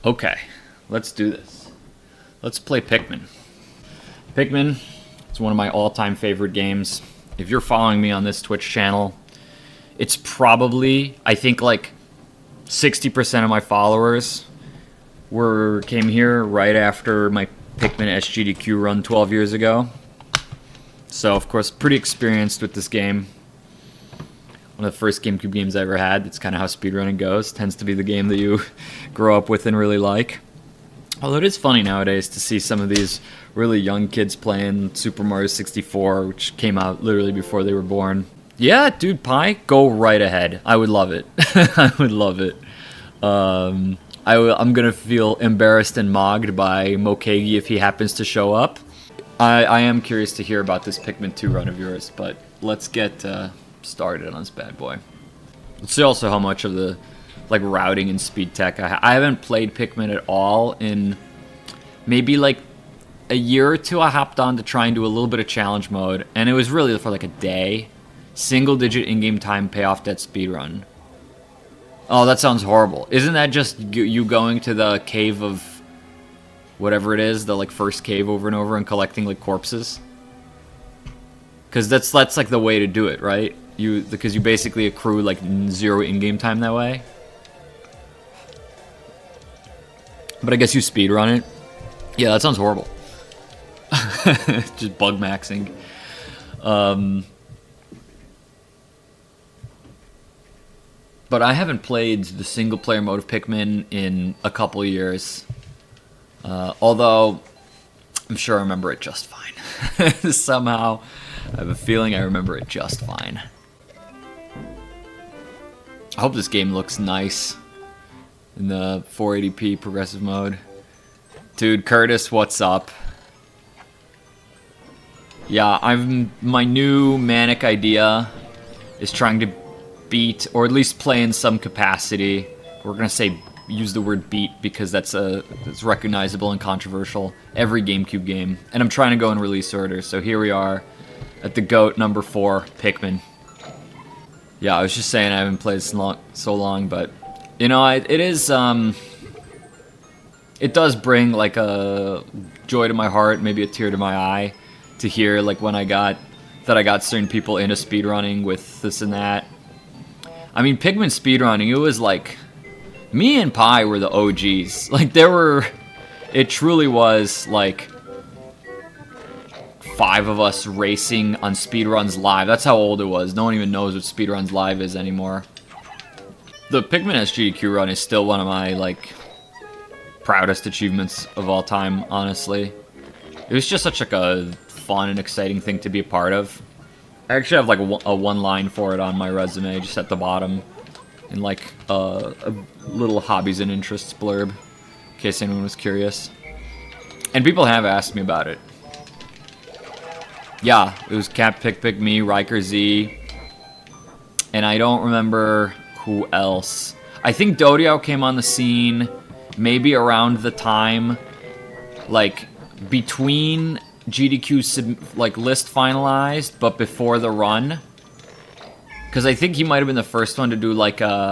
Okay, let's do this. Let's play Pikmin. Pikmin is one of my all-time favorite games. If you're following me on this Twitch channel, it's probably, I think, like 60% of my followers came here right after my Pikmin SGDQ run 12 years ago. So, of course, pretty experienced with this game. One of the first Gamecube games I ever had. That's kind of how speedrunning goes. Tends to be the game that you grow up with and really like. Although it is funny nowadays to see some of these really young kids playing Super Mario 64, which came out literally before they were born. Yeah, dude, Pi, go right ahead. I would love it. I would love it. I'm going to feel embarrassed and mogged by Mokegi if he happens to show up. I am curious to hear about this Pikmin 2 run of yours, but let's get started on this bad boy. Let's see also how much of the routing and speed tech I haven't played Pikmin at all in maybe like a year or two. I hopped on to try and do a little bit of challenge mode, and it was really for like a day. Single digit in-game time payoff that speed run. Oh, that sounds horrible. Isn't that just you going to the cave of whatever it is, the first cave over and over and collecting like corpses? Because that's like the way to do it, right? Because you basically accrue like 0 in-game time that way. But I guess you speedrun it. Yeah, that sounds horrible. Just bug maxing. But I haven't played the single-player mode of Pikmin in a couple years. Although, I'm sure I remember it just fine. Somehow, I have a feeling I remember it just fine. I hope this game looks nice in the 480p progressive mode. Dude, Curtis, what's up? Yeah, my new manic idea is trying to beat, or at least play in some capacity. We're gonna use the word beat because it's recognizable and controversial. Every GameCube game, and I'm trying to go in release order. So here we are at the GOAT number 4, Pikmin. Yeah, I was just saying I haven't played so long, but you know, it does bring like a joy to my heart, maybe a tear to my eye, to hear like when I got certain people into speedrunning with this and that. I mean, Pikmin speedrunning, it was like me and Pi were the OGs. Like it truly was like 5 of us racing on speedruns live. That's how old it was. No one even knows what speedruns live is anymore. The Pikmin SGDQ run is still one of my proudest achievements of all time, honestly. It was just such a fun and exciting thing to be a part of. I actually have a one line for it on my resume, just at the bottom, in a little hobbies and interests blurb, in case anyone was curious. And people have asked me about it. Yeah, it was Cap Pick Me, Riker Z, and I don't remember who else. I think Dodio came on the scene maybe around the time, between GDQ list finalized, but before the run. Because I think he might have been the first one to do RTA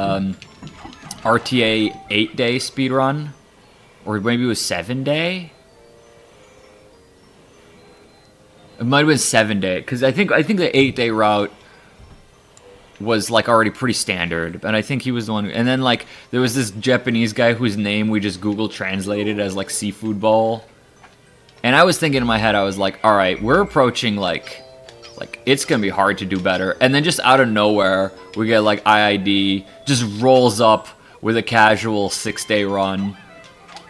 8-day speedrun, or maybe it was 7-day. It might have been 7-day, because I think the 8-day route was already pretty standard, and I think he was the one. And then there was this Japanese guy whose name we just Google translated as seafood bowl. And I was thinking in my head, I was like, all right, we're approaching it's gonna be hard to do better. And then just out of nowhere, we get IID just rolls up with a casual 6-day run.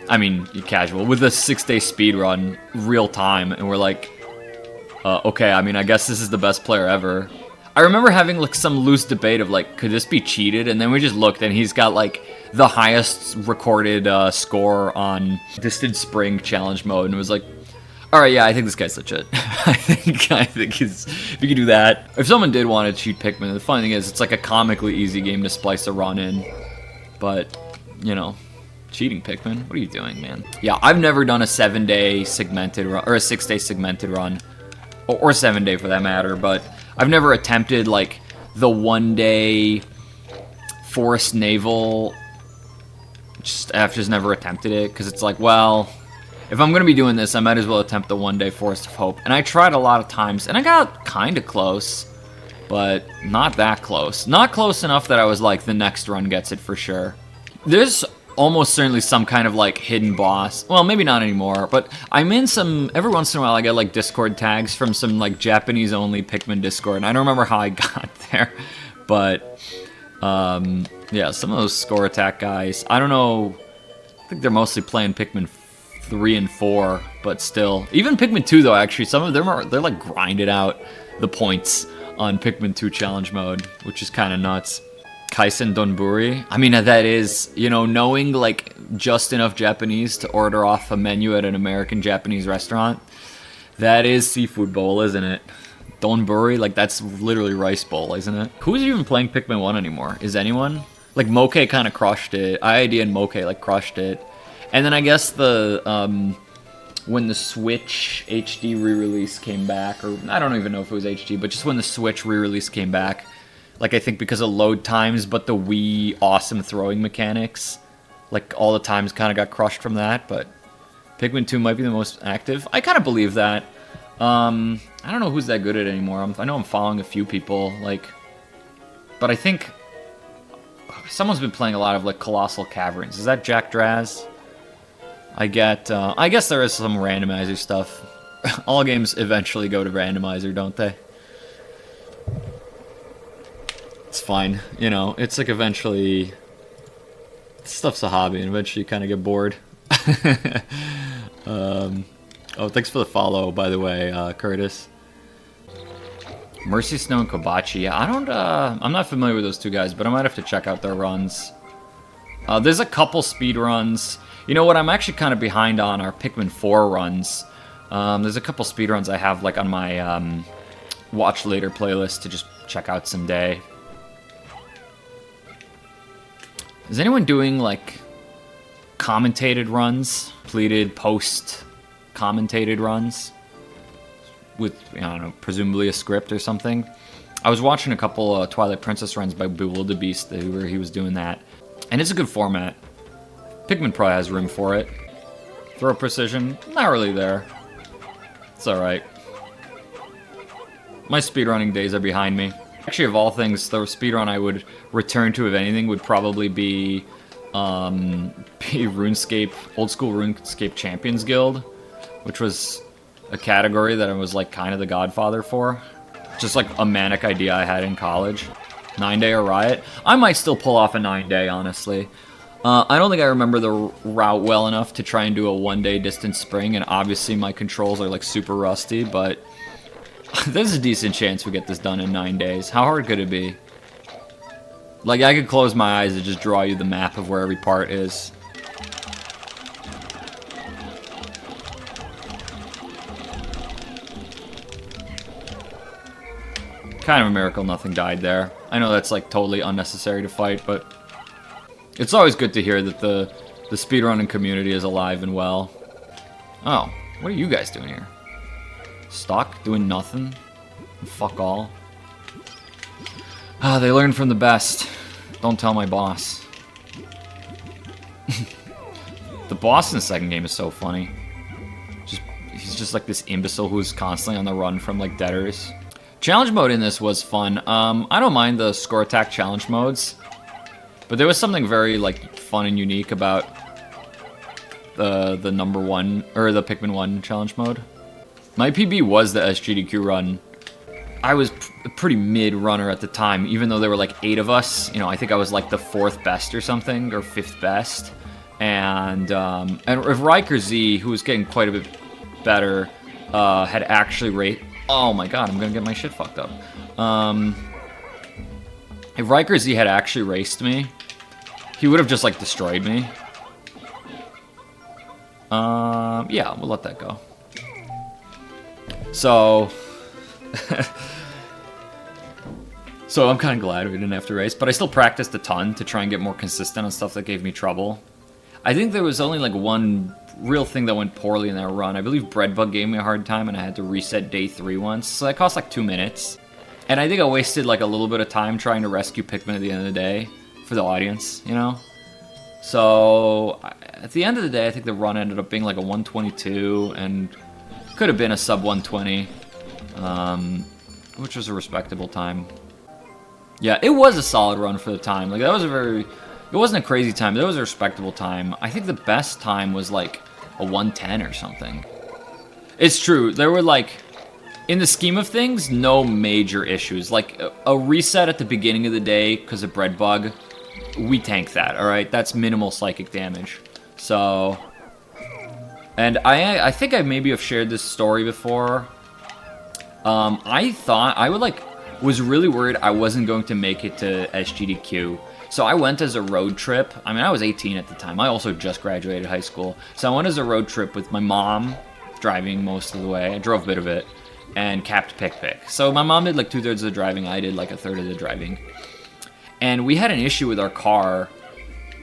I mean, casual with a 6-day speed run, real time, and we're like, okay. I mean, I guess this is the best player ever. I remember having some loose debate of could this be cheated? And then we just looked, and he's got the highest recorded score on Distant Spring challenge mode, and it was like, all right, yeah, I think this guy's legit. I think if you could do that. If someone did want to cheat Pikmin, the funny thing is, it's a comically easy game to splice a run in. But, you know, cheating Pikmin, what are you doing, man? Yeah, I've never done a 7-day segmented run, or a 6-day segmented run, or 7-day for that matter, but I've never attempted the 1-day forced naval I've just never attempted it, because it's like, well, if I'm going to be doing this, I might as well attempt the one day Forest of Hope. And I tried a lot of times, and I got kind of close, but not that close. Not close enough that I was like, the next run gets it for sure. There's almost certainly some kind of like hidden boss. Well, maybe not anymore, but I'm in some, every once in a while I get like Discord tags from some like Japanese only Pikmin Discord, and I don't remember how I got there, but yeah, some of those score attack guys, I don't know, I think they're mostly playing Pikmin 3 and 4, but still. Even Pikmin 2 though, actually, some of them are, they're like grinded out the points on Pikmin 2 challenge mode, which is kind of nuts. Kaisen Donburi. I mean, that is, you know, knowing like just enough Japanese to order off a menu at an American Japanese restaurant, that is seafood bowl, isn't it? Donburi, like that's literally rice bowl, isn't it? Who's even playing Pikmin 1 anymore? Is anyone? Like Moke kind of crushed it. IID and Moke like crushed it. And then I guess the when the Switch HD re-release came back, or I don't even know if it was HD, but just when the Switch re-release came back, like I think because of load times, but the Wii awesome throwing mechanics, like all the times kind of got crushed from that. But Pikmin 2 might be the most active. I kind of believe that. I don't know who's that good at it anymore. I know I'm following a few people, like, but I think someone's been playing a lot of like Colossal Caverns. Is that Jack Draz? I guess there is some randomizer stuff. All games eventually go to randomizer, don't they? It's fine, you know, it's like eventually, stuff's a hobby, and eventually you kind of get bored. Oh, thanks for the follow, by the way, Curtis. Mercy Snow and Kobachi, yeah, I'm not familiar with those two guys, but I might have to check out their runs. There's a couple speed runs. You know what I'm actually kind of behind on are Pikmin 4 runs. There's a couple speed runs I have like on my watch later playlist to just check out someday. Is anyone doing like commentated runs? Completed post-commentated runs? With, I don't know, presumably a script or something? I was watching a couple Twilight Princess runs by Bewildebeest where he was doing that. And it's a good format. Pikmin probably has room for it. Throw precision, not really there. It's alright. My speedrunning days are behind me. Actually, of all things, the speedrun I would return to, if anything, would probably be RuneScape, Old School RuneScape Champions Guild, which was a category that I was like kind of the godfather for. Just like a manic idea I had in college. 9-day or Riot. I might still pull off a 9-day, honestly. I don't think I remember the route well enough to try and do a 1-day distance spring, and obviously my controls are like super rusty, but there's a decent chance we get this done in 9 days. How hard could it be? Like, I could close my eyes and just draw you the map of where every part is. Kind of a miracle nothing died there. I know that's like totally unnecessary to fight, but it's always good to hear that the speedrunning community is alive and well. Oh, what are you guys doing here? Stuck? Doing nothing? Fuck all. Ah, they learn from the best. Don't tell my boss. The boss in the second game is so funny. He's just like this imbecile who's constantly on the run from like debtors. Challenge mode in this was fun. I don't mind the score attack challenge modes, but there was something very like fun and unique about the number one, or the Pikmin 1 challenge mode. My PB was the SGDQ run. I was a pretty mid runner at the time, even though there were like 8 of us. You know, I think I was like the 4th best or something, or 5th best. And if Riker Z, who was getting quite a bit better, had actually rated. Oh my god, I'm gonna get my shit fucked up. If Riker Z had actually raced me, he would have just like destroyed me. Yeah, we'll let that go. So, so I'm kind of glad we didn't have to race, but I still practiced a ton to try and get more consistent on stuff that gave me trouble. I think there was only like one real thing that went poorly in that run. I believe Breadbug gave me a hard time and I had to reset day 3 once, so that cost like 2 minutes. And I think I wasted like a little bit of time trying to rescue Pikmin at the end of the day for the audience, you know? So at the end of the day, I think the run ended up being like a 122, and could have been a sub 120, which was a respectable time. Yeah, it was a solid run for the time. Like, that was it wasn't a crazy time, that was a respectable time. I think the best time was like a 110 or something. It's true, there were like, in the scheme of things, no major issues. Like, a reset at the beginning of the day because of bread bug, we tank that, alright? That's minimal psychic damage. So, and I think I maybe have shared this story before. I thought, was really worried I wasn't going to make it to SGDQ. So I went as a road trip. I mean, I was 18 at the time. I also just graduated high school. So I went as a road trip with my mom, driving most of the way. I drove a bit of it, and capped pick. So my mom did like 2/3 of the driving. I did like 1/3 of the driving. And we had an issue with our car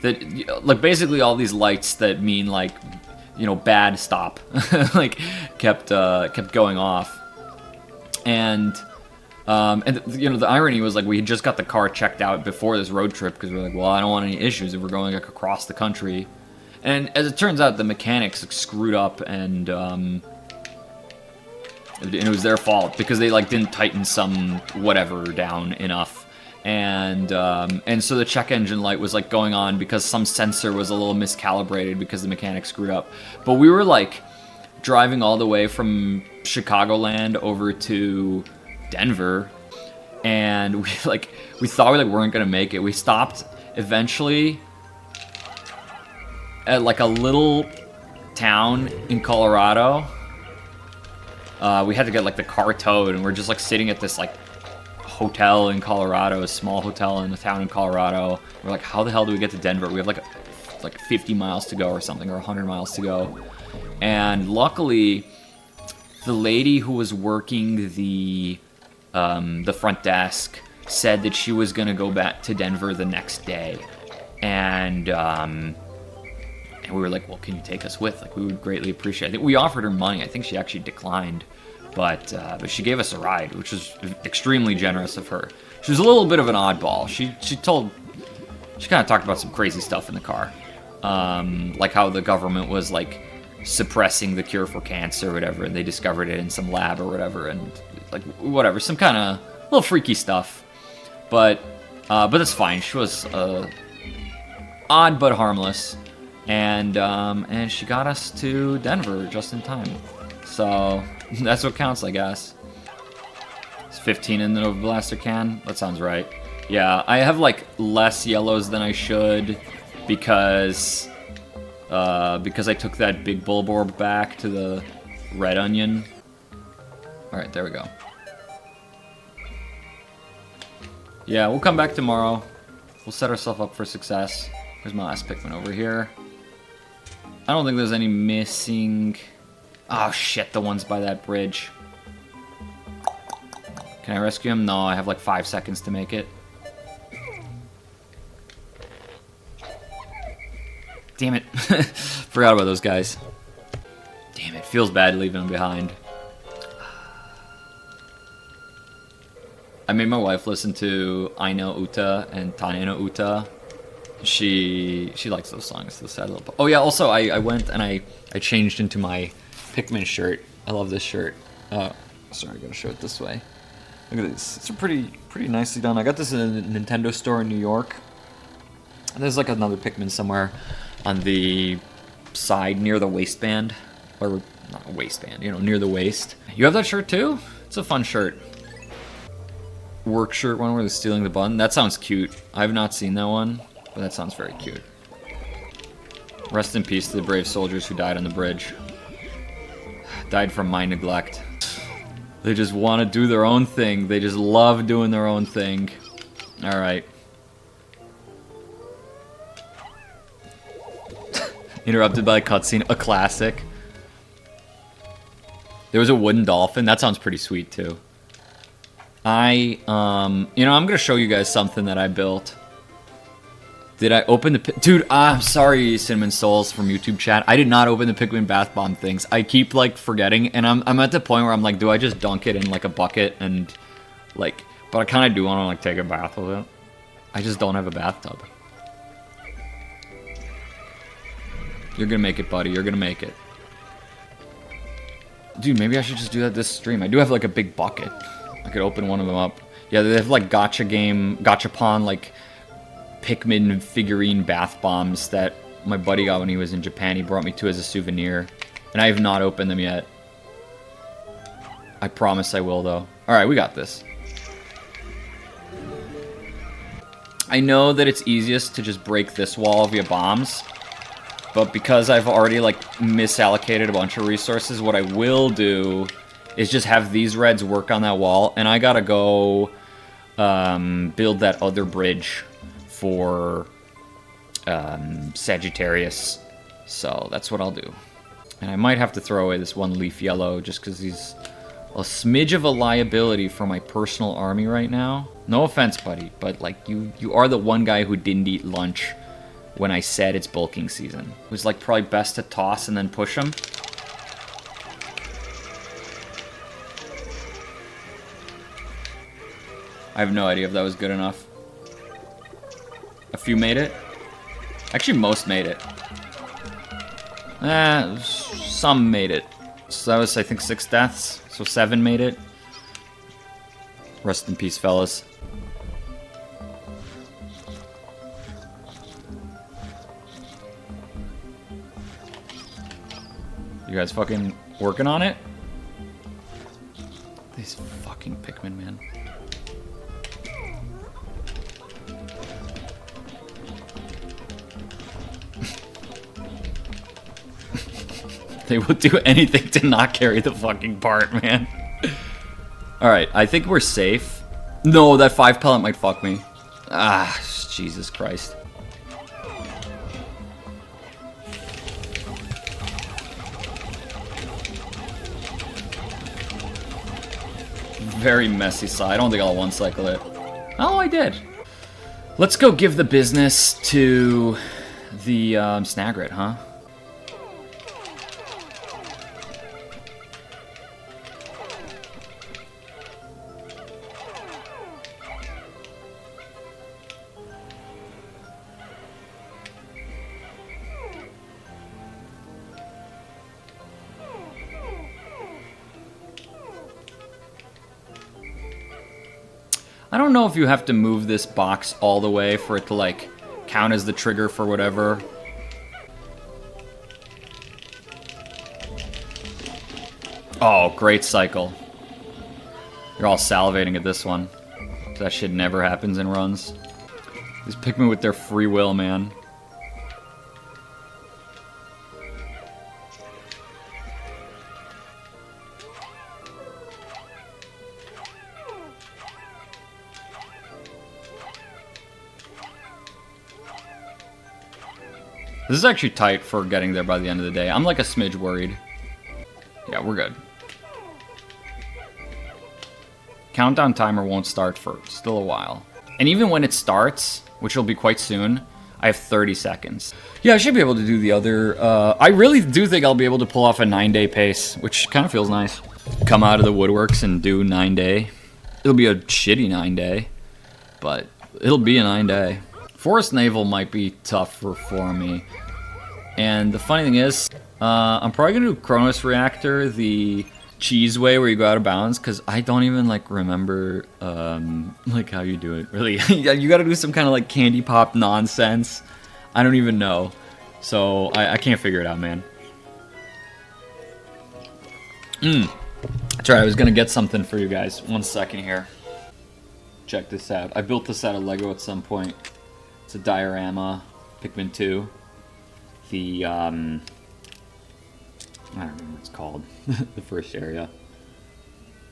that, like, basically all these lights that mean, like, you know, bad stop, like, kept going off. And you know, the irony was, like, we had just got the car checked out before this road trip because we were like, well, I don't want any issues if we're going, like, across the country. And as it turns out, the mechanics, like, screwed up, and it was their fault because they, like, didn't tighten some whatever down enough. And so the check engine light was, like, going on because some sensor was a little miscalibrated because the mechanics screwed up. But we were, like, driving all the way from Chicagoland over to Denver, and we thought we, like, weren't gonna make it. We stopped eventually at, like, a little town in Colorado. We had to get, like, the car towed, and we're just, like, sitting at this, like, hotel in Colorado, a small hotel in a town in Colorado. We're like, how the hell do we get to Denver? We have like 50 miles to go or something, or 100 miles to go. And luckily, the lady who was working the front desk said that she was gonna go back to Denver the next day, and we were like, well, can you take us with? Like, we would greatly appreciate it. I think we offered her money. I think she actually declined. But she gave us a ride, which was extremely generous of her. She was a little bit of an oddball. She kind of talked about some crazy stuff in the car. Like how the government was, like, suppressing the cure for cancer or whatever, and they discovered it in some lab or whatever, and, like, whatever, some kind of little freaky stuff. But that's fine. She was odd but harmless, and she got us to Denver just in time. So that's what counts, I guess. It's 15 in the Nova Blaster can? That sounds right. Yeah, I have, like, less yellows than I should because I took that big Bulborb back to the red onion. Alright, there we go. Yeah, we'll come back tomorrow. We'll set ourselves up for success. There's my last Pikmin over here. I don't think there's any missing... Oh shit, the one's by that bridge. Can I rescue him? No, I have like 5 seconds to make it. Damn it. Forgot about those guys. Damn it, feels bad leaving them behind. I made my wife listen to I Know Uta and Tane no Uta. She likes those songs. The sad little... Oh yeah, also I went and I changed into my Pikmin shirt. I love this shirt. Sorry, I gotta show it this way. Look at this. It's pretty nicely done. I got this in a Nintendo store in New York. And there's like another Pikmin somewhere on the side near the waistband, or not a waistband, you know, near the waist. You have that shirt too? It's a fun shirt. Work shirt one where they're stealing the bun. That sounds cute. I have not seen that one, but that sounds very cute. Rest in peace to the brave soldiers who died on the bridge. Died from my neglect. They just want to do their own thing. They just love doing their own thing. Alright. Interrupted by a cutscene. A classic. There was a wooden dolphin. That sounds pretty sweet, too. You know, I'm gonna show you guys something that I built. Did I open the... Dude, I'm sorry, Cinnamon Souls from YouTube chat. I did not open the Pikmin bath bomb things. I keep, like, forgetting, and I'm at the point where I'm like, do I just dunk it in, like, a bucket and, like... But I kind of do want to, like, take a bath with it. I just don't have a bathtub. You're gonna make it, buddy. You're gonna make it. Dude, maybe I should just do that this stream. I do have like a big bucket. I could open one of them up. Yeah, they have like gachapon, like Pikmin figurine bath bombs that my buddy got when he was in Japan. He brought me to as a souvenir. And I have not opened them yet. I promise I will, though. Alright, we got this. I know that it's easiest to just break this wall via bombs. But because I've already, like, misallocated a bunch of resources, what I will do is just have these reds work on that wall. And I gotta go build that other bridge for Sagittarius. So that's what I'll do. And I might have to throw away this one leaf yellow just because he's a smidge of a liability for my personal army right now. No offense, buddy, but like you are the one guy who didn't eat lunch when I said it's bulking season. It was like probably best to toss and then push him. I have no idea if that was good enough. A few made it. Actually, most made it. Some made it. So that was, I think, 6 deaths. So 7 made it. Rest in peace, fellas. You guys fucking working on it? These fucking Pikmin, man. They will do anything to not carry the fucking part, man. Alright, I think we're safe. No, that 5 pellet might fuck me. Ah, Jesus Christ. Very messy side. I don't think I'll one-cycle it. Oh, I did. Let's go give the business to the Snagrit, huh? I don't know if you have to move this box all the way for it to, like, count as the trigger for whatever. Oh, great cycle. You're all salivating at this one. That shit never happens in runs. These Pikmin with their free will, man. This is actually tight for getting there by the end of the day. I'm like a smidge worried. Yeah, we're good. Countdown timer won't start for still a while. And even when it starts, which will be quite soon, I have 30 seconds. Yeah, I should be able to do the other... I really do think I'll be able to pull off a 9-day pace, which kind of feels nice. Come out of the woodworks and do 9-day. It'll be a shitty 9-day, but it'll be a 9-day. Forest Naval might be tough for me. And the funny thing is, I'm probably going to do Kronos Reactor, the cheese way where you go out of bounds, because I don't even, like, remember, like, how you do it, really. You got to do some kind of, like, candy pop nonsense. I don't even know. So, I can't figure it out, man. That's right, I was going to get something for you guys. 1 second here. Check this out. I built this out of Lego at some point. It's a diorama, Pikmin 2. The, I don't know what it's called, the first area.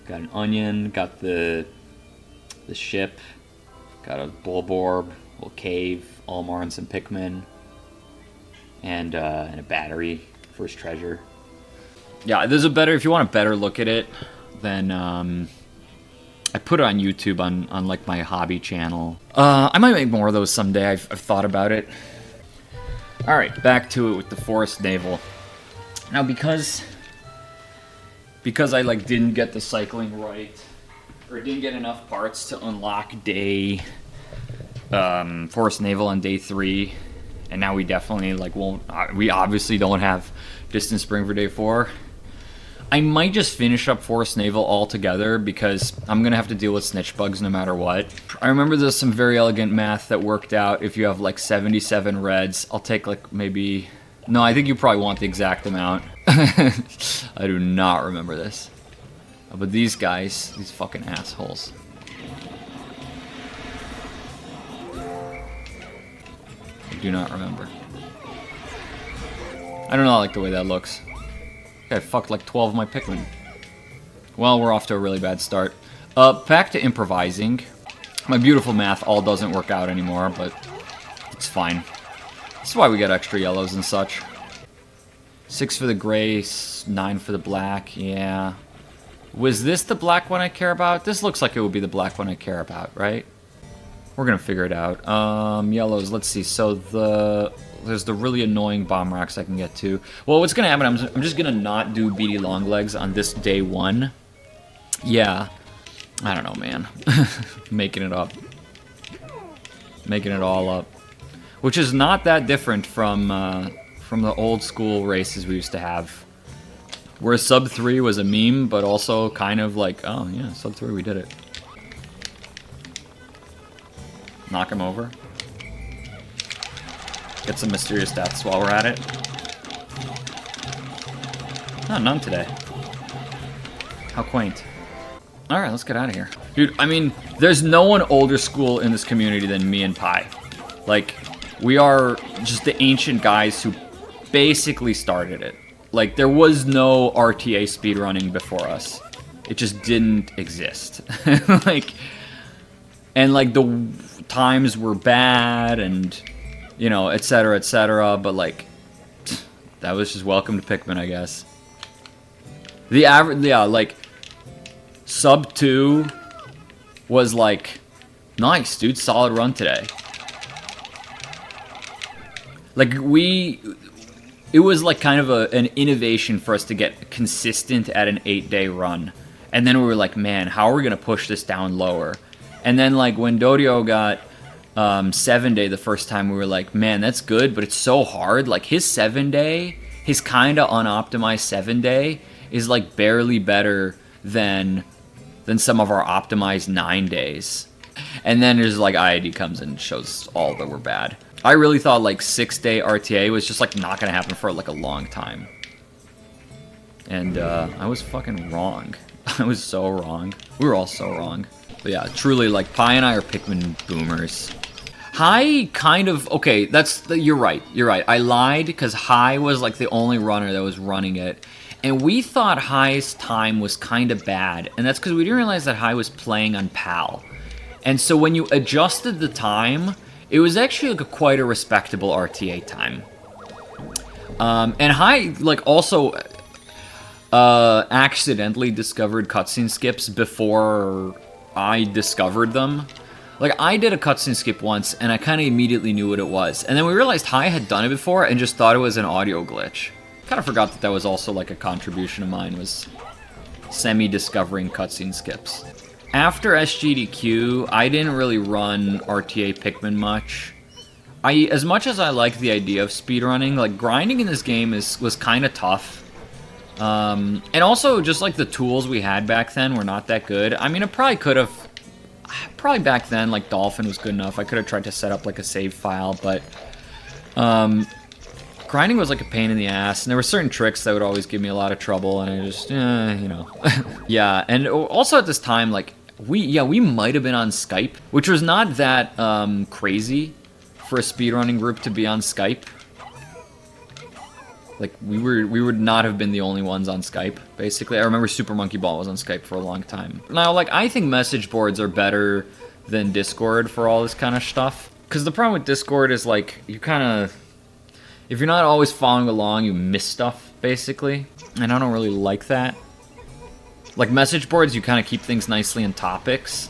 Got an onion, got the ship, got a Bulborb, little cave, Olimar and some Pikmin, and a battery, first treasure. Yeah, there's a better, if you want a better look at it, then, I put it on YouTube on like my hobby channel. I might make more of those someday. I've thought about it. All right, back to it with the Forest Naval. Now, because I like didn't get the cycling right, or didn't get enough parts to unlock day Forest Naval on day 3, And now we definitely, like, won't... We obviously don't have Distant Spring for day 4. I might just finish up Forest Naval altogether because I'm going to have to deal with snitch bugs no matter what. I remember there's some very elegant math that worked out. If you have like 77 reds, I'll take like maybe... No, I think you probably want the exact amount. I do not remember this. But these guys, these fucking assholes. I do not remember. I do not like the way that looks. I fucked like 12 of my Pikmin. Well, we're off to a really bad start. Back to improvising. My beautiful math all doesn't work out anymore, but it's fine. This is why we get extra yellows and such. 6 for the gray, 9 for the black, yeah. Was this the black one I care about? This looks like it would be the black one I care about, right? We're gonna figure it out. Yellows, let's see. So there's the really annoying bomb rocks I can get to. Well, what's gonna happen, I'm just gonna not do beady longlegs on this day 1. Yeah. I don't know, man. Making it up. Making it all up. Which is not that different from the old school races we used to have. Where sub 3 was a meme, but also kind of like, oh yeah, sub 3, we did it. Knock him over. Get some mysterious deaths while we're at it. Oh, none today. How quaint. Alright, let's get out of here. Dude, I mean, there's no one older school in this community than me and Pi. Like, we are just the ancient guys who basically started it. Like, there was no RTA speedrunning before us. It just didn't exist. Like, and like the times were bad and, you know, etc., but like, that was just welcome to Pikmin, I guess. The average, yeah, like, sub 2 was like, nice, dude, solid run today. Like, it was like kind of an innovation for us to get consistent at an 8-day run. And then we were like, man, how are we going to push this down lower? And then like when Dodio got 7-day the first time, we were like, man, that's good, but it's so hard. Like his 7-day, his kind of unoptimized 7-day is like barely better than some of our optimized 9 days. And then there's like IID comes and shows all that we're bad. I really thought like 6-day RTA was just like not gonna happen for like a long time. And I was fucking wrong. I was so wrong. We were all so wrong. But yeah, truly, like, Pi and I are Pikmin boomers. High kind of... Okay, you're right. You're right. I lied because High was like the only runner that was running it. And we thought High's time was kind of bad. And that's because we didn't realize that High was playing on PAL. And so when you adjusted the time, it was actually like quite a respectable RTA time. And High, like, also accidentally discovered cutscene skips before I discovered them. Like, I did a cutscene skip once, and I kind of immediately knew what it was. And then we realized High had done it before and just thought it was an audio glitch. Kind of forgot that that was also, like, a contribution of mine, was semi-discovering cutscene skips. After SGDQ, I didn't really run RTA Pikmin much. As much as I like the idea of speedrunning, like, grinding in this game was kind of tough. And also, just, like, the tools we had back then were not that good. I mean, it probably could have... Probably back then, like, Dolphin was good enough. I could have tried to set up, like, a save file, but... grinding was, like, a pain in the ass, and there were certain tricks that would always give me a lot of trouble, and I just, you know... Yeah, and also at this time, like, we might have been on Skype, which was not that, crazy for a speedrunning group to be on Skype. Like, we would not have been the only ones on Skype, basically. I remember Super Monkey Ball was on Skype for a long time. Now, like, I think message boards are better than Discord for all this kind of stuff. Because the problem with Discord is, like, you kind of... If you're not always following along, you miss stuff, basically. And I don't really like that. Like, message boards, you kind of keep things nicely in topics.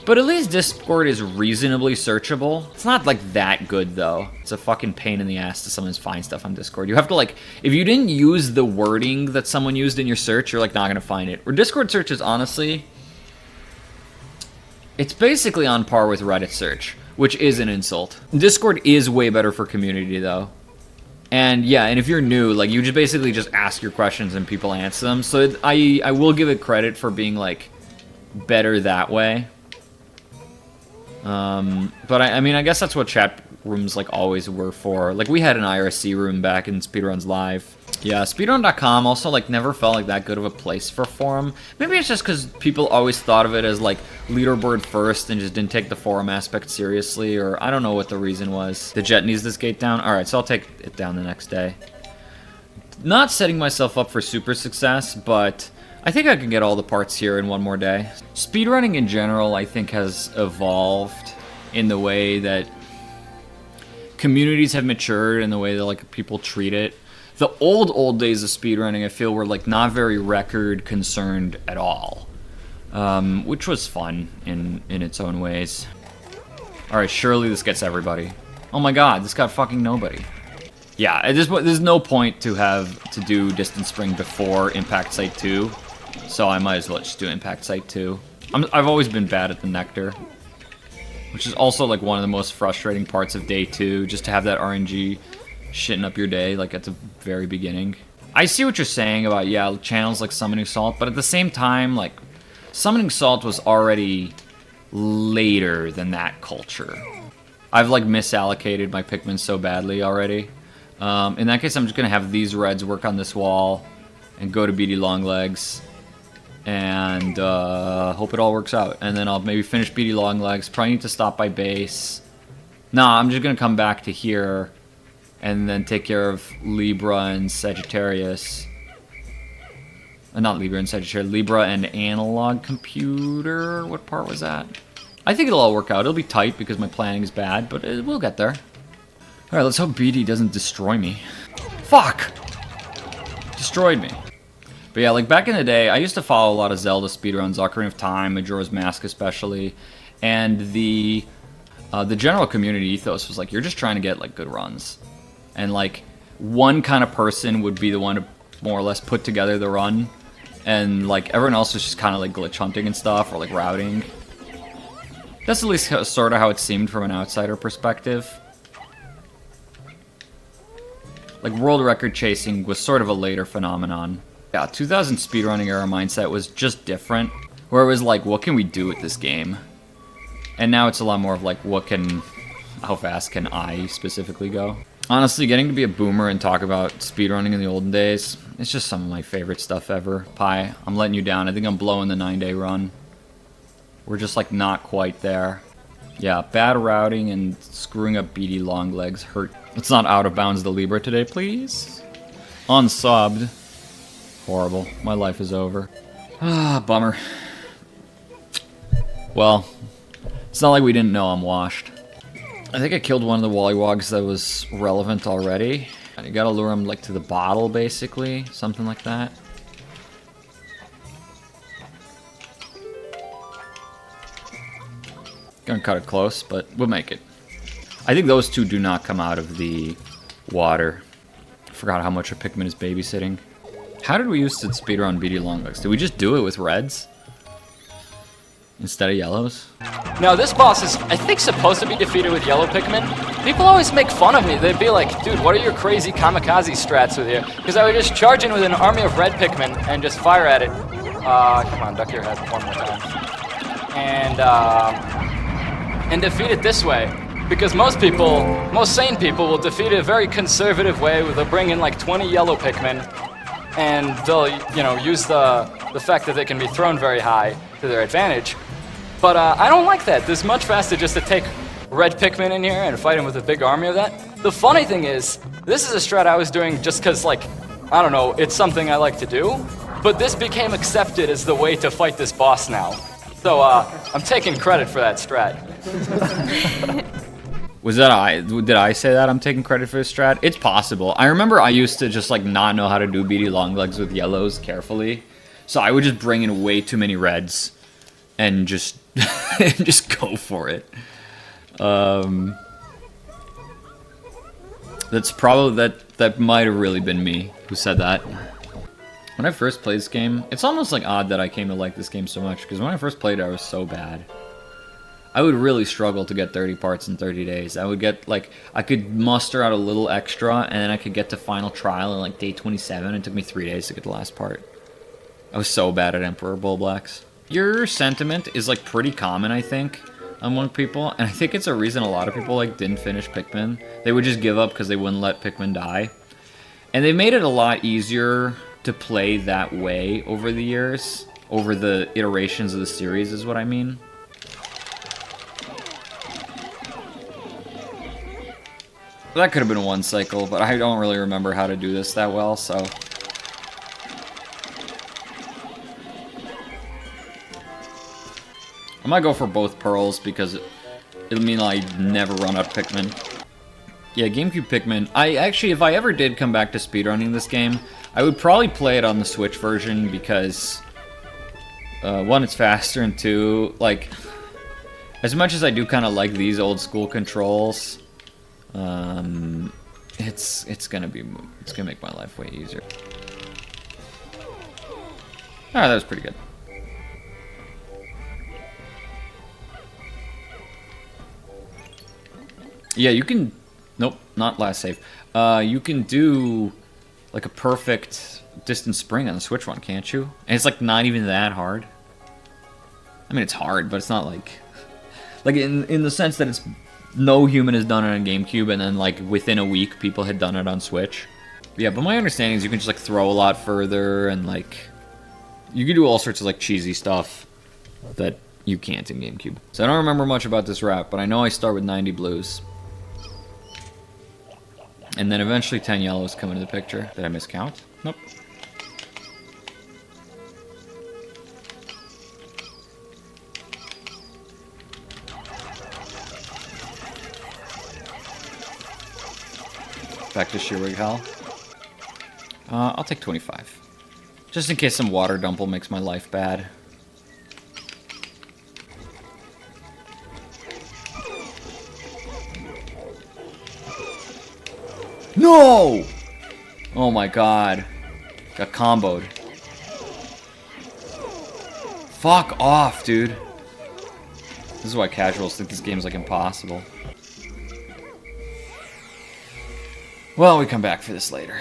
But at least Discord is reasonably searchable. It's not, like, that good, though. It's a fucking pain in the ass to sometimes find stuff on Discord. You have to, like... If you didn't use the wording that someone used in your search, you're, like, not gonna find it. Or Discord search is, honestly... It's basically on par with Reddit search. which is an insult. Discord is way better for community, though. And yeah, and if you're new, like, you just basically just ask your questions and people answer them. So I will give it credit for being, like, better that way. But I mean, I guess that's what chat rooms, like, always were for. Like, we had an IRC room back in Speedruns Live. Yeah, speedrun.com also, like, never felt like that good of a place for forum. Maybe it's just because people always thought of it as, like, leaderboard first and just didn't take the forum aspect seriously, or I don't know what the reason was. The jet needs this gate down? Alright, so I'll take it down the next day. Not setting myself up for super success, but I think I can get all the parts here in one more day. Speedrunning in general, I think, has evolved in the way that communities have matured, in the way that, like, people treat it. The old days of speedrunning, I feel, were, like, not very record concerned at all, which was fun in its own ways. All right, surely this gets everybody. Oh my God, this got fucking nobody. Yeah, there's no point to do Distance Spring before Impact Site 2, so I might as well just do Impact Site 2. I've always been bad at the Nectar, which is also, like, one of the most frustrating parts of day 2, just to have that RNG shitting up your day, like, at the very beginning. I see what you're saying about, yeah, channels like Summoning Salt, but at the same time, like, Summoning Salt was already later than that culture. I've, like, misallocated my Pikmin so badly already. In that case, I'm just gonna have these reds work on this wall and go to BD Longlegs and hope it all works out. And then I'll maybe finish BD Longlegs. Probably need to stop by base. Nah, I'm just gonna come back to here and then take care of Libra and Sagittarius. Not Libra and Sagittarius, Libra and Analog Computer. What part was that? I think it'll all work out. It'll be tight because my planning is bad, but we'll get there. Alright, let's hope BD doesn't destroy me. Fuck! Destroyed me. But yeah, like, back in the day, I used to follow a lot of Zelda speedruns, Ocarina of Time, Majora's Mask especially, and the general community ethos was like, you're just trying to get, like, good runs. And, like, one kind of person would be the one to more or less put together the run, and, like, everyone else was just kind of, like, glitch hunting and stuff, or, like, routing. That's at least sort of how it seemed from an outsider perspective. Like, world record chasing was sort of a later phenomenon. Yeah, 2000 speedrunning era mindset was just different, where it was like, what can we do with this game? And now it's a lot more of like, how fast can I specifically go? Honestly, getting to be a boomer and talk about speedrunning in the olden days, it's just some of my favorite stuff ever. Pi, I'm letting you down. I think I'm blowing the 9-day run. We're just, like, not quite there. Yeah, bad routing and screwing up BD Longlegs hurt. Let's not out of bounds the Libra today, please. Unsubbed. Horrible. My life is over. Ah, bummer. Well, it's not like we didn't know I'm washed. I think I killed one of the Wollywogs that was relevant already. You gotta lure him, like, to the bottle, basically. Something like that. Gonna cut it close, but we'll make it. I think those two do not come out of the water. I forgot how much a Pikmin is babysitting. How did we used to speedrun BD Longlegs? Did we just do it with reds? Instead of yellows? Now this boss is, I think, supposed to be defeated with yellow Pikmin. People always make fun of me. They'd be like, dude, what are your crazy kamikaze strats with you? Because I would just charge in with an army of red Pikmin and just fire at it. Come on, duck your head one more time. And defeat it this way. Because most sane people will defeat it a very conservative way where they'll bring in like 20 yellow Pikmin and they'll, use the fact that they can be thrown very high to their advantage. But I don't like that. It's much faster just to take red Pikmin in here and fight them with a big army of that. The funny thing is, this is a strat I was doing just because, like, I don't know, it's something I like to do. But this became accepted as the way to fight this boss now. So I'm taking credit for that strat. Did I say that I'm taking credit for this strat? It's possible. I remember I used to just, like, not know how to do BD Longlegs with yellows carefully. So I would just bring in way too many reds and just just go for it. That's probably that might have really been me who said that. When I first played this game, it's almost like odd that I came to like this game so much, because when I first played it, I was so bad. I would really struggle to get 30 parts in 30 days. I would get, like, I could muster out a little extra, and then I could get to final trial in, like, day 27. It took me 3 days to get the last part. I was so bad at Emperor Bull Blacks. Your sentiment is, like, pretty common, I think, among people, and I think it's a reason a lot of people, like, didn't finish Pikmin. They would just give up because they wouldn't let Pikmin die. And they made it a lot easier to play that way over the years, over the iterations of the series is what I mean. That could have been one cycle, but I don't really remember how to do this that well, so... I might go for both pearls because it'll mean I never run out of Pikmin. Yeah, Gamecube Pikmin. If I ever did come back to speedrunning this game, I would probably play it on the Switch version because, one, it's faster, and two, like, as much as I do kind of like these old school controls, it's gonna make my life way easier. Alright, that was pretty good. Yeah, you can... Nope, not last save. You can do, like, a perfect distance spring on the Switch one, can't you? And it's, like, not even that hard. I mean, it's hard, but it's not, like... Like, in the sense that it's... No human has done it on GameCube, and then, like, within a week, people had done it on Switch. Yeah, but my understanding is you can just, like, throw a lot further, and, like... You can do all sorts of, like, cheesy stuff that you can't in GameCube. So I don't remember much about this rap, but I know I start with 90 blues. And then eventually 10 yellows come into the picture. Did I miscount? Nope. Back to Sheerwig Hell. I'll take 25. Just in case some water dumple makes my life bad. No! Oh my god. Got comboed. Fuck off, dude. This is why casuals think this game's like impossible. Well, we come back for this later.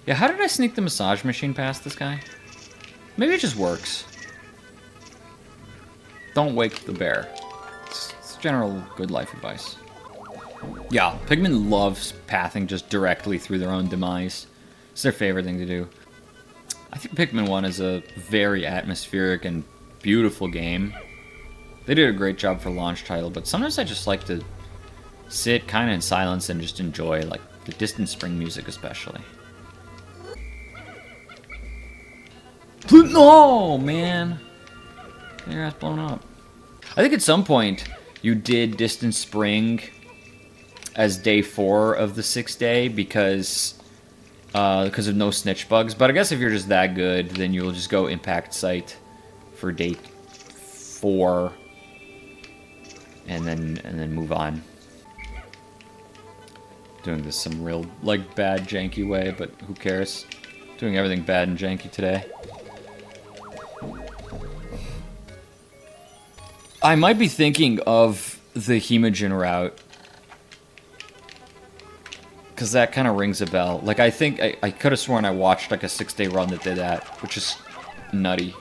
Yeah, how did I sneak the massage machine past this guy? Maybe it just works. Don't wake the bear. It's general good life advice. Yeah, Pikmin loves pathing just directly through their own demise. It's their favorite thing to do. I think Pikmin 1 is a very atmospheric and beautiful game. They did a great job for launch title, but sometimes I just like to sit kind of in silence and just enjoy, like, the distant spring music especially. No, man! Get your ass blown up. I think at some point you did Distant Spring as day 4 of the 6th day because of no snitch bugs. But I guess if you're just that good, then you'll just go Impact Site for day 4 and then move on. Doing this some real, like, bad, janky way, but who cares? Doing everything bad and janky today. I might be thinking of the Hemogen route, because that kind of rings a bell. Like, I think I could have sworn I watched, like, a 6-day run that did that, which is nutty.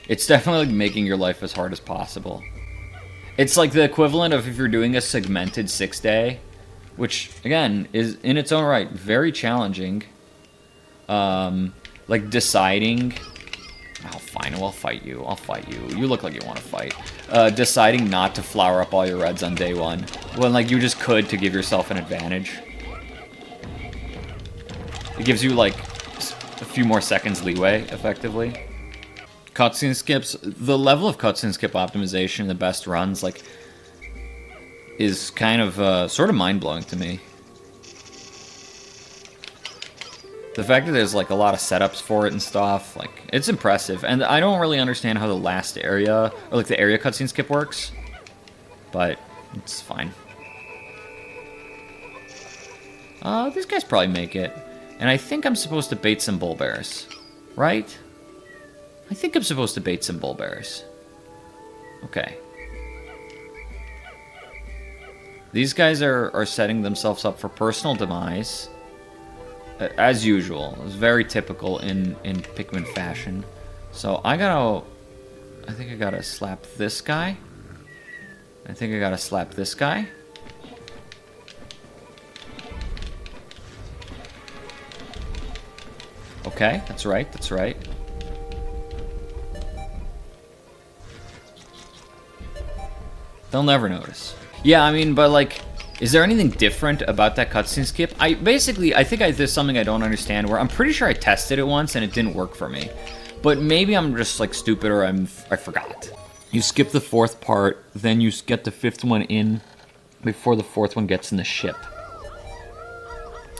It's definitely, like, making your life as hard as possible. It's like the equivalent of if you're doing a segmented 6-day, which, again, is, in its own right, very challenging. Like, deciding... Oh, fine, I'll fight you. I'll fight you. You look like you want to fight. Deciding not to flower up all your reds on day 1. When, like, you just could to give yourself an advantage. It gives you, like, a few more seconds leeway, effectively. Cutscene skips. The level of cutscene skip optimization in the best runs, like, is kind of, sort of mind-blowing to me. The fact that there's, like, a lot of setups for it and stuff, like, it's impressive. And I don't really understand how the last area, or, like, the area cutscene skip works. But, it's fine. These guys probably make it. And I think I'm supposed to bait some bull bears. Right? I think I'm supposed to bait some bull bears. Okay. These guys are setting themselves up for personal demise. As usual. It's very typical in Pikmin fashion. So I think I gotta slap this guy. I think I gotta slap this guy. Okay, that's right, that's right. They'll never notice. Yeah, I mean, but like, is there anything different about that cutscene skip? I think there's something I don't understand where I'm pretty sure I tested it once and it didn't work for me. But maybe I'm just like stupid or I forgot. You skip the fourth part, then you get the fifth one in before the fourth one gets in the ship.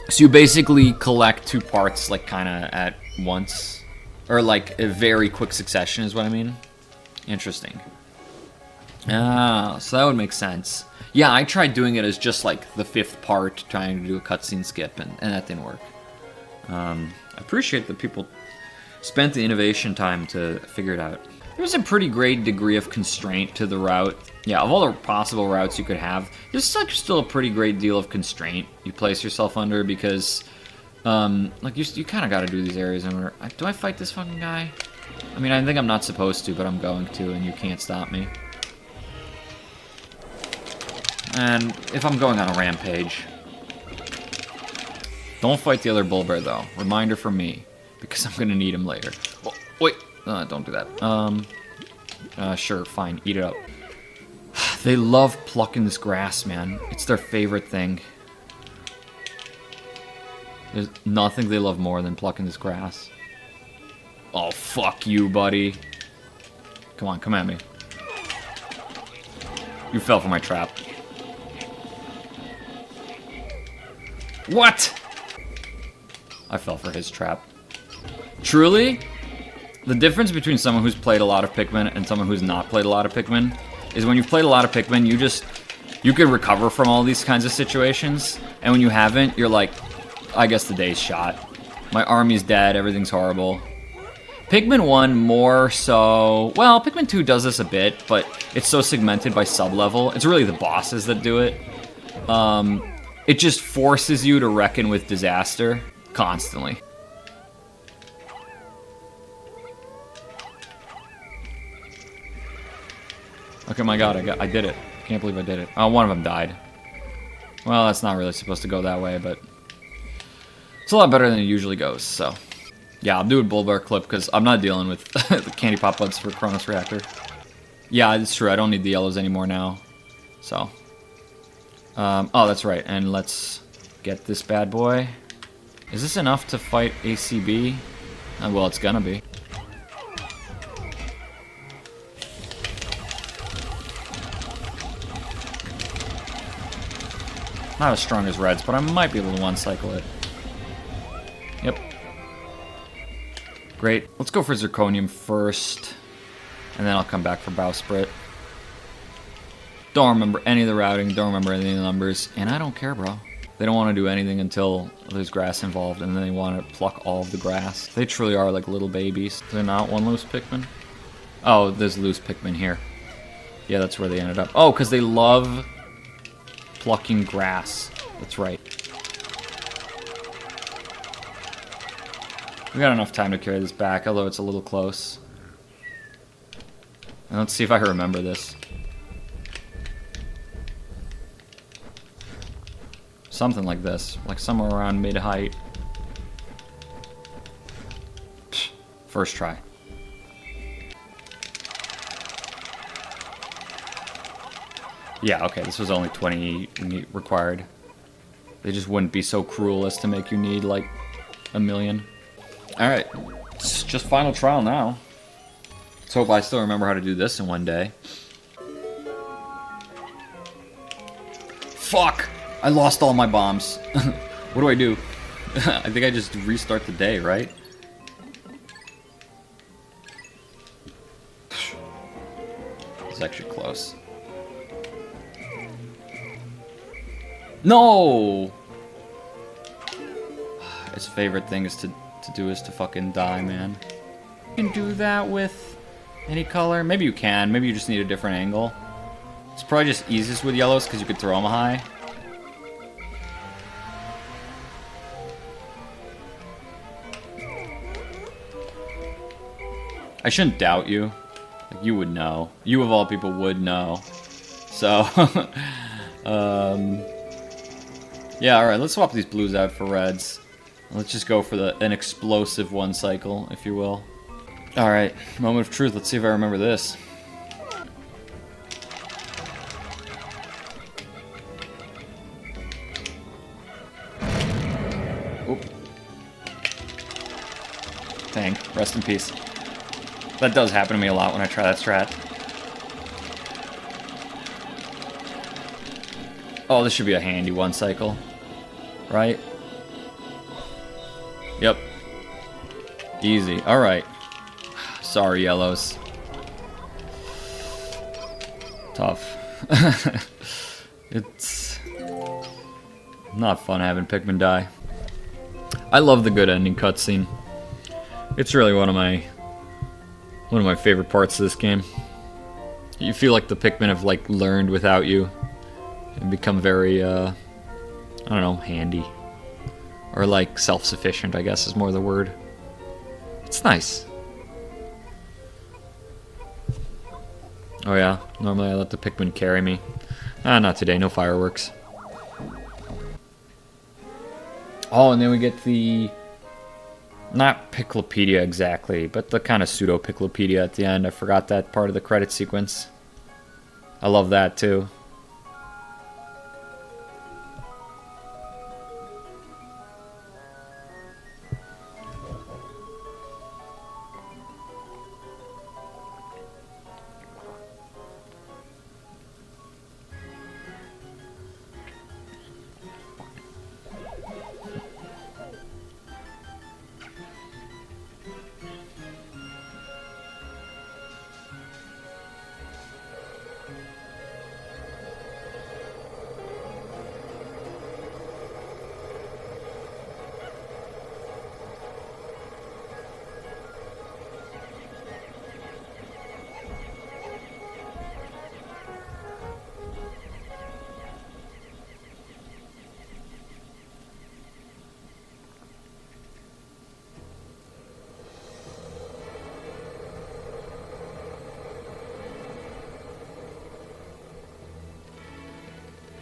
So you basically collect two parts like kind of at once. Or like a very quick succession is what I mean. Interesting. Ah, so that would make sense. Yeah, I tried doing it as just like the fifth part, trying to do a cutscene skip, and that didn't work. I appreciate that people spent the innovation time to figure it out. There's a pretty great degree of constraint to the route. Yeah, of all the possible routes you could have, there's like still a pretty great deal of constraint you place yourself under because, like you kind of got to do these areas. And do I fight this fucking guy? I mean, I think I'm not supposed to, but I'm going to, and you can't stop me. And if I'm going on a rampage, don't fight the other bull bear though. Reminder from me, because I'm gonna need him later. Oh, wait, don't do that. Sure, fine, eat it up. They love plucking this grass, man. It's their favorite thing. There's nothing they love more than plucking this grass. Oh, fuck you, buddy. Come on, come at me. You fell for my trap. What? I fell for his trap. Truly, the difference between someone who's played a lot of Pikmin and someone who's not played a lot of Pikmin is when you've played a lot of Pikmin, you can recover from all these kinds of situations, and when you haven't, you're like, I guess the day's shot. My army's dead, everything's horrible. Pikmin 1 more so... Well, Pikmin 2 does this a bit, but it's so segmented by sub-level. It's really the bosses that do it. It just forces you to reckon with disaster constantly. Okay, my god, I did it. Can't believe I did it. Oh, one of them died. Well, that's not really supposed to go that way, but it's a lot better than it usually goes, so. Yeah, I'm doing Bull Bear clip because I'm not dealing with the candy pop buds for Cronus Reactor. Yeah, it's true. I don't need the yellows anymore now, so. Oh, that's right. And let's get this bad boy. Is this enough to fight ACB? Well, it's gonna be. Not as strong as Reds, but I might be able to one-cycle it. Yep. Great. Let's go for Zirconium first, and then I'll come back for Bowsprit. Don't remember any of the routing, don't remember any of the numbers, and I don't care, bro. They don't want to do anything until there's grass involved, and then they want to pluck all of the grass. They truly are like little babies. Is there not one loose Pikmin? Oh, there's loose Pikmin here. Yeah, that's where they ended up. Oh, because they love plucking grass. That's right. We got enough time to carry this back, although it's a little close. And let's see if I can remember this. Something like this, like somewhere around mid-height. First try. Yeah, okay, this was only 20 required. They just wouldn't be so cruel as to make you need, like, 1,000,000. Alright, it's just final trial now. Let's hope I still remember how to do this in one day. Fuck! I lost all my bombs. What do I do? I think I just restart the day, right? It's actually close. No! His favorite thing is to do is to fucking die, man. You can do that with any color? Maybe you can. Maybe you just need a different angle. It's probably just easiest with yellows because you could throw them high. I shouldn't doubt you. Like, you would know. You of all people would know. So, yeah, alright, let's swap these blues out for reds. Let's just go for an explosive one cycle, if you will. Alright, moment of truth. Let's see if I remember this. Oop. Dang, rest in peace. That does happen to me a lot when I try that strat. Oh, this should be a handy one cycle. Right? Yep. Easy. Alright. Sorry, yellows. Tough. It's not fun having Pikmin die. I love the good ending cutscene. It's really one of my favorite parts of this game. You feel like the Pikmin have like learned without you and become very I don't know, handy. Or like self-sufficient, I guess is more the word. It's nice. Oh yeah, normally I let the Pikmin carry me. Ah, not today, no fireworks. Oh, and then we get the... not Piclopedia exactly, but the kind of pseudo-Piclopedia at the end. I forgot that part of the credit sequence. I love that too.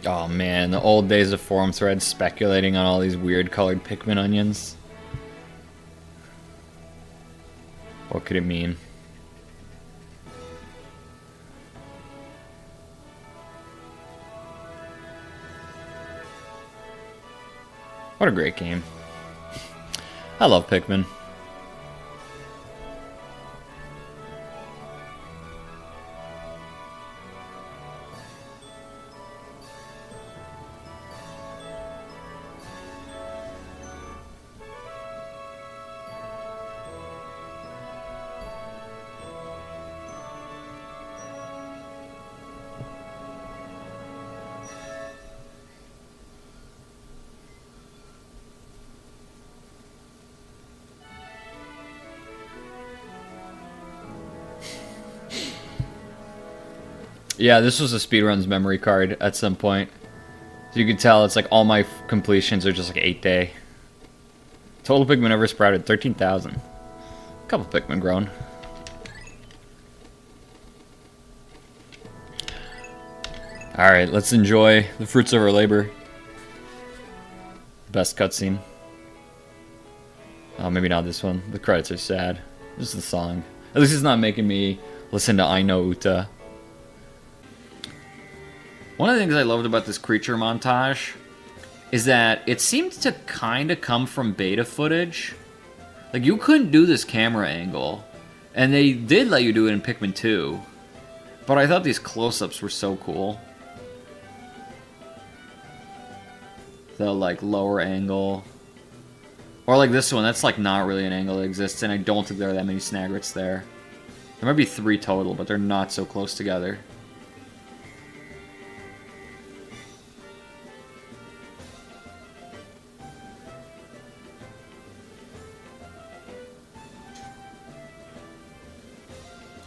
Oh man, the old days of forum threads speculating on all these weird colored Pikmin onions. What could it mean? What a great game. I love Pikmin. Yeah, this was a speedruns memory card at some point. So you can tell it's like all my completions are just like 8-day. Total Pikmin ever sprouted, 13,000. A couple Pikmin grown. Alright, let's enjoy the fruits of our labor. Best cutscene. Oh, maybe not this one. The credits are sad. This is the song. At least it's not making me listen to I Know Uta. One of the things I loved about this creature montage is that it seemed to kind of come from beta footage. Like, you couldn't do this camera angle, and they did let you do it in Pikmin 2. But I thought these close-ups were so cool. The, like, lower angle. Or like this one, that's like not really an angle that exists, and I don't think there are that many Snagrets there. There might be 3 total, but they're not so close together.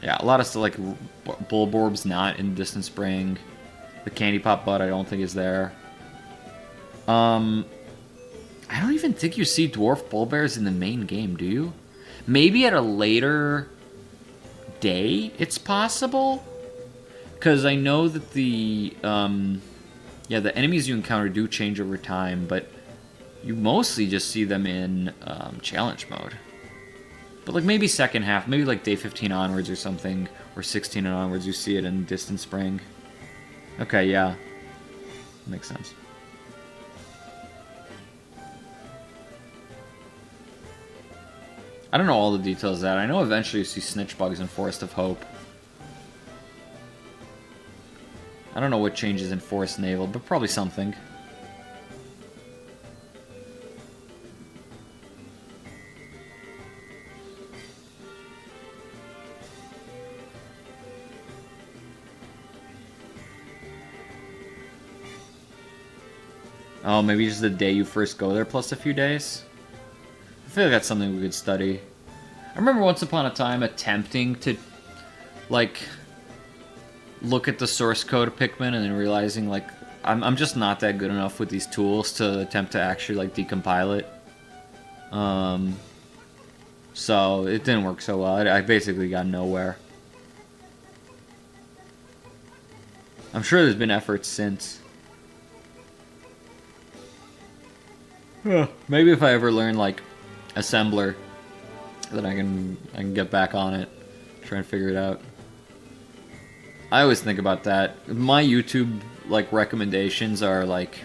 Yeah, a lot of stuff like Bulborb's not in Distant Spring. The Candy Pop Bud I don't think is there. I don't even think you see Dwarf Bulbears in the main game, do you? Maybe at a later day it's possible? Because I know that the enemies you encounter do change over time, but you mostly just see them in challenge mode. But like maybe second half, maybe like day 15 onwards or something, or 16 and onwards, you see it in Distant Spring. Okay, yeah. Makes sense. I don't know all the details of that. I know eventually you see snitch bugs in Forest of Hope. I don't know what changes in Forest Naval, but probably something. Oh, maybe just the day you first go there plus a few days? I feel like that's something we could study. I remember once upon a time attempting to, like, look at the source code of Pikmin and then realizing, like, I'm just not that good enough with these tools to attempt to actually, like, decompile it. So it didn't work so well. I basically got nowhere. I'm sure there's been efforts since. Maybe if I ever learn, like, assembler, then I can get back on it, try and figure it out. I always think about that. My YouTube like recommendations are like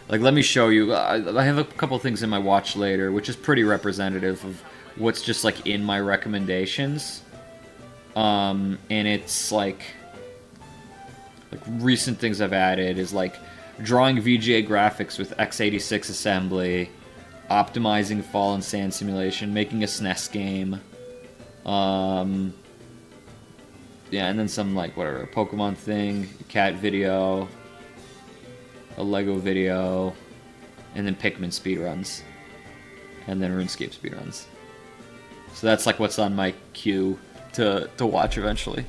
let me show you. I have a couple things in my watch later, which is pretty representative of what's just like in my recommendations. And it's like recent things I've added is like drawing VGA graphics with x86 assembly, optimizing Fallen Sand simulation, making a SNES game. Yeah, and then some, like, whatever, a Pokemon thing, a cat video, a Lego video, and then Pikmin speedruns. And then RuneScape speedruns. So that's, like, what's on my queue to watch eventually.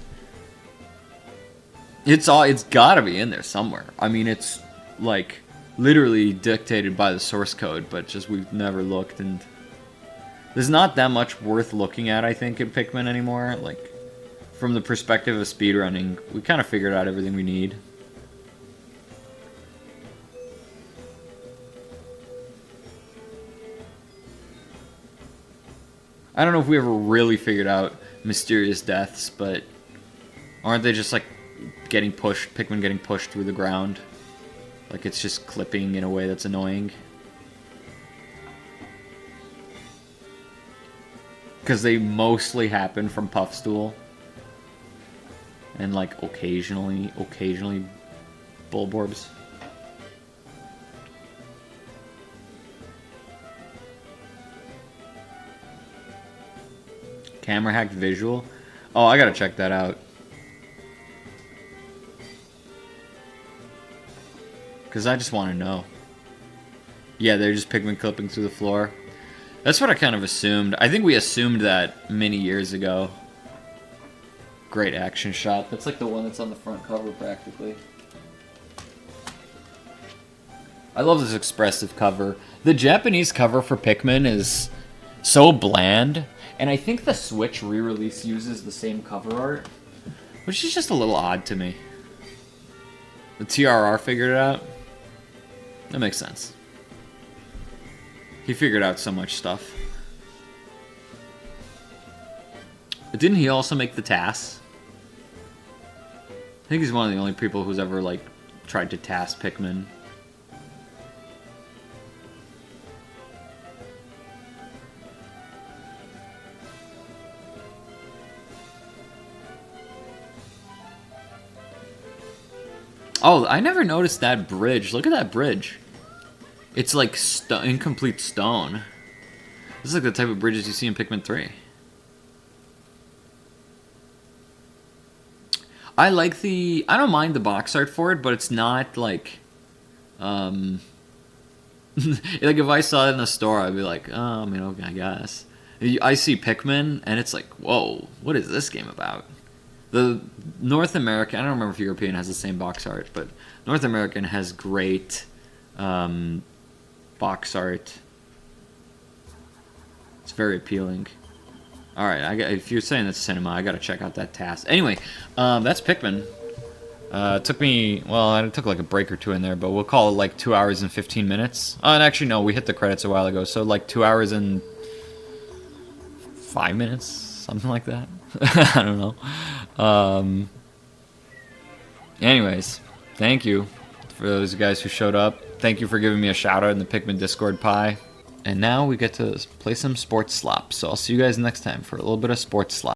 It's gotta be in there somewhere. I mean, it's, like, literally dictated by the source code, but just we've never looked, and there's not that much worth looking at, I think, in Pikmin anymore. Like, from the perspective of speedrunning, we kind of figured out everything we need. I don't know if we ever really figured out mysterious deaths, but aren't they just like Pikmin getting pushed through the ground? Like it's just clipping in a way that's annoying. Because they mostly happen from Puffstool. And like occasionally Bulborbs. Camera hacked visual? Oh, I gotta check that out. Because I just want to know. Yeah, they're just Pikmin clipping through the floor. That's what I kind of assumed. I think we assumed that many years ago. Great action shot. That's like the one that's on the front cover, practically. I love this expressive cover. The Japanese cover for Pikmin is so bland, and I think the Switch re-release uses the same cover art, which is just a little odd to me. The TRR figured it out. That makes sense. He figured out so much stuff. But didn't he also make the TAS? I think he's one of the only people who's ever, like, tried to TAS Pikmin. Oh, I never noticed that bridge. Look at that bridge. It's like incomplete stone. This is like the type of bridges you see in Pikmin 3. I don't mind the box art for it, but it's not like, like if I saw it in the store, I'd be like, oh, I mean, okay, I guess. I see Pikmin, and it's like, whoa, what is this game about? The North American, I don't remember if European has the same box art, but North American has great box art. It's very appealing. All right, if you're saying that's cinema, I gotta check out that task. Anyway, that's Pikmin. It took me, well, it took like a break or two in there, but we'll call it like 2 hours and 15 minutes. And actually, no, we hit the credits a while ago, so like 2 hours and 5 minutes, something like that. I don't know. Anyways, thank you for those guys who showed up. Thank you for giving me a shout out in the Pikmin Discord pie. And now we get to play some sports slop. So I'll see you guys next time for a little bit of sports slop.